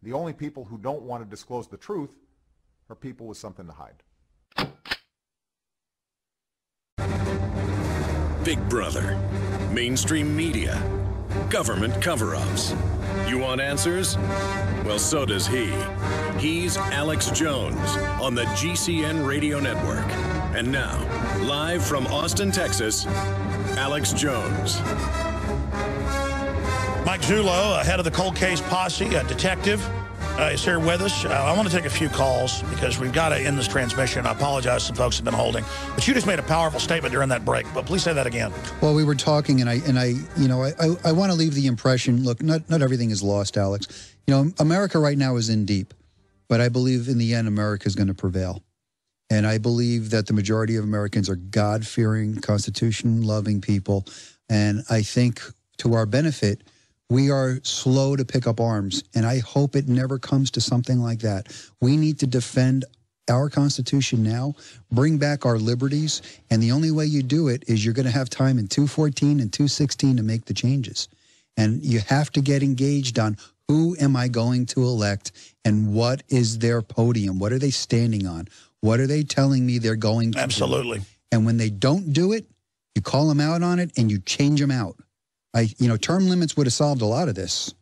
The only people who don't want to disclose the truth are people with something to hide. Big Brother, mainstream media, government cover-ups. You want answers? Well, so does he. He's Alex Jones on the GCN Radio Network. And now, live from Austin, Texas, Alex Jones. Mike Zullo, head of the cold case posse, a detective, is here with us. I want to take a few calls because we've got to end this transmission. I apologize, some folks have been holding. But you just made a powerful statement during that break. But please say that again. Well, we were talking, and I want to leave the impression. Look, not everything is lost, Alex. You know, America right now is in deep, but I believe in the end, America is going to prevail. And I believe that the majority of Americans are God-fearing, Constitution-loving people. And I think to our benefit, we are slow to pick up arms, and I hope it never comes to something like that. We need to defend our Constitution now, bring back our liberties, and the only way you do it is you're going to have time in 214 and 216 to make the changes. And you have to get engaged on who am I going to elect and what is their podium? What are they standing on? What are they telling me they're going to Absolutely. do? And when they don't do it, you call them out on it and you change them out. Term limits would have solved a lot of this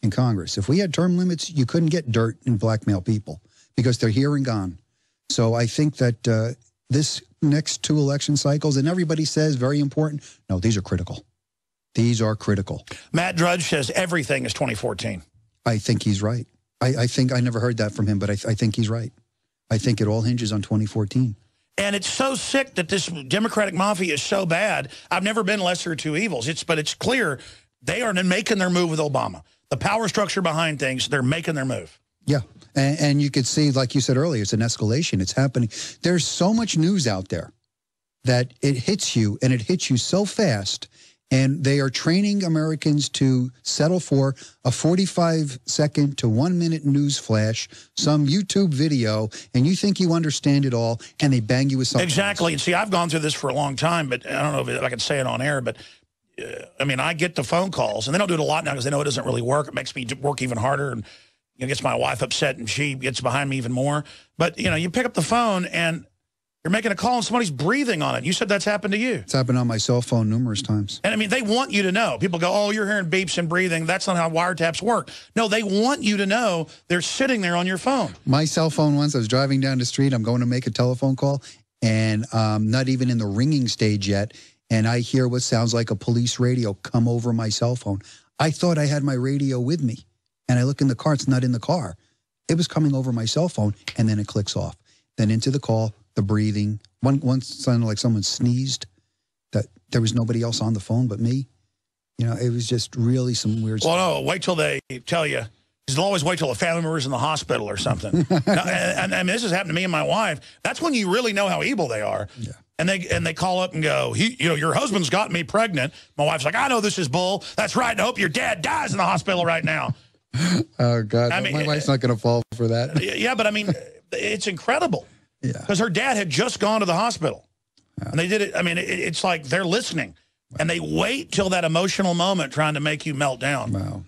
in Congress. If we had term limits, you couldn't get dirt and blackmail people because they're here and gone. So I think that this next 2 election cycles, and everybody says very important. No, these are critical. These are critical. Matt Drudge says everything is 2014. I think he's right. I think I never heard that from him, but I think he's right. I think it all hinges on 2014. And it's so sick that this Democratic mafia is so bad. I've never been lesser of two evils. But it's clear they are making their move with Obama. The power structure behind things, they're making their move. Yeah. And you could see, like you said earlier, it's an escalation. It's happening. There's so much news out there that it hits you, and it hits you so fast. And they are training Americans to settle for a 45-second to 1-minute news flash, some YouTube video, and you think you understand it all, and they bang you with something Exactly. else. And see, I've gone through this for a long time, but I don't know if I can say it on air, but I mean, I get the phone calls, and they don't do it a lot now because they know it doesn't really work. It makes me work even harder, and gets my wife upset, and she gets behind me even more. But, you pick up the phone, and you're making a call and somebody's breathing on it. You said that's happened to you. It's happened on my cell phone numerous times. And I mean, they want you to know. People go, oh, you're hearing beeps and breathing. That's not how wiretaps work. No, they want you to know they're sitting there on your phone. My cell phone once, I was driving down the street. I'm going to make a telephone call, and not even in the ringing stage yet. And I hear what sounds like a police radio come over my cell phone. I thought I had my radio with me. And I look in the car. It's not in the car. It was coming over my cell phone, and then it clicks off. Then into the call. The breathing. One sounded like someone sneezed, that there was nobody else on the phone but me. It was just really some weird stuff. Well, no, wait till they tell you. They'll always wait till a family member's in the hospital or something. and this has happened to me and my wife. That's when you really know how evil they are. Yeah. And they call up and go, your husband's got me pregnant. My wife's like, I know this is bull. That's right. I hope your dad dies in the hospital right now. Oh, God. My wife's not going to fall for that. Yeah, but I mean, it's incredible. Yeah. Because her dad had just gone to the hospital. Yeah. And they did it. I mean, it's like they're listening. Wow. And they wait till that emotional moment trying to make you melt down. Wow.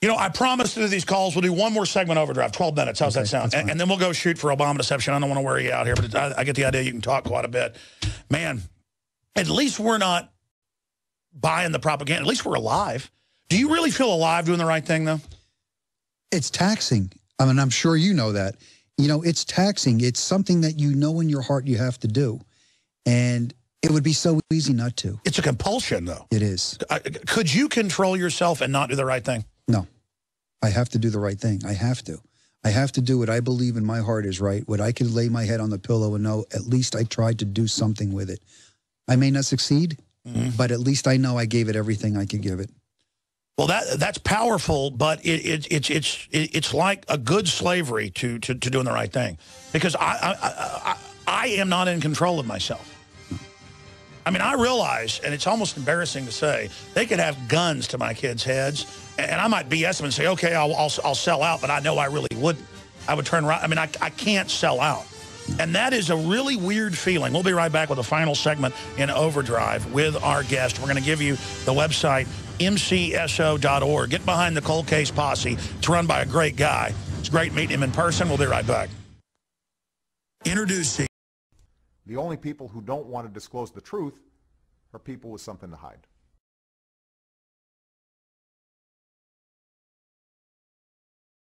I promised to do these calls. We'll do one more segment overdrive, 12 minutes. How's that sound? And then we'll go shoot for Obama deception. I don't want to wear you out here, but I get the idea you can talk quite a bit. Man, at least we're not buying the propaganda. At least we're alive. Do you really feel alive doing the right thing, though? It's taxing. I mean, I'm sure you know that. It's taxing. It's something that in your heart you have to do. And it would be so easy not to. It's a compulsion, though. It is. Could you control yourself and not do the right thing? No. I have to do the right thing. I have to. I have to do what I believe in my heart is right, what I can lay my head on the pillow and know at least I tried to do something with it. I may not succeed, but at least I know I gave it everything I could give it. Well, that's powerful, but it's like a good slavery to doing the right thing, because I am not in control of myself. I mean, I realize, and it's almost embarrassing to say, they could have guns to my kids' heads, and I might BS them and say, okay, I'll sell out, but I know I really wouldn't. I would turn right. I mean, I can't sell out. And that is a really weird feeling. We'll be right back with a final segment in Overdrive with our guest. We're going to give you the website, mcso.org. Get behind the Cold Case Posse. It's run by a great guy. It's great meeting him in person. We'll be right back. Introducing. The only people who don't want to disclose the truth are people with something to hide.